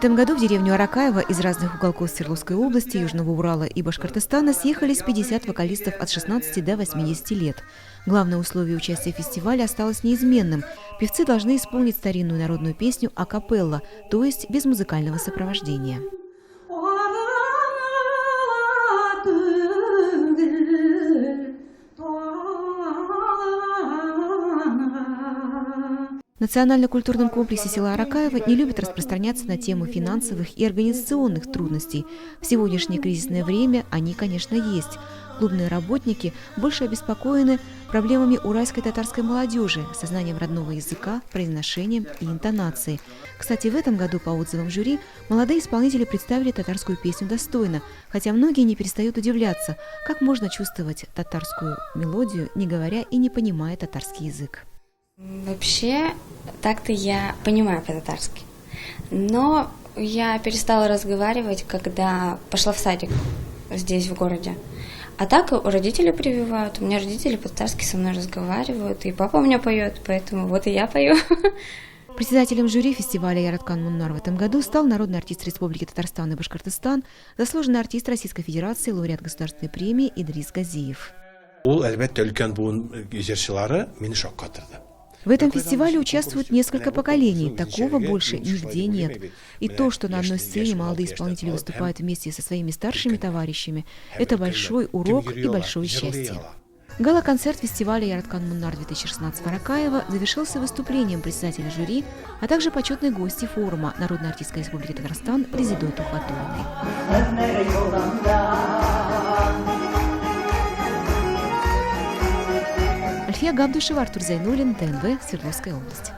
этом году в деревню Аракаево из разных уголков Свердловской области, Южного Урала и Башкортостана съехались 50 вокалистов от 16 до 80 лет. Главное условие участия в фестивале осталось неизменным. Певцы должны исполнить старинную народную песню акапелла, то есть без музыкального сопровождения. В национально-культурном комплексе села Аракаево не любят распространяться на тему финансовых и организационных трудностей. В сегодняшнее кризисное время они, конечно, есть. Клубные работники больше обеспокоены проблемами уральской татарской молодежи, сознанием родного языка, произношением и интонацией. Кстати, в этом году, по отзывам жюри, молодые исполнители представили татарскую песню достойно, хотя многие не перестают удивляться, как можно чувствовать татарскую мелодию, не говоря и не понимая татарский язык. Вообще, так-то я понимаю по-татарски, но я перестала разговаривать, когда пошла в садик здесь, в городе. А так родители прививают, у меня родители по-татарски со мной разговаривают, и папа у меня поет, поэтому вот и я пою. Председателем жюри фестиваля «Яраткан Муннар» в этом году стал народный артист Республики Татарстан и Башкортостан, заслуженный артист Российской Федерации, лауреат государственной премии Идрис Газиев. В этом фестивале участвуют несколько поколений, такого больше нигде нет. И то, что на одной сцене молодые исполнители выступают вместе со своими старшими товарищами, это большой урок и большое счастье. Гала-концерт фестиваля «Яраткан Муннар-2016» в Аракаево завершился выступлением председателя жюри, а также почетной гости форума Народной артистской республики Татарстан Резидой Тухватуллиной. Альфия Габдушева, Артур Зайнуллин, ТНВ, Свердловская область.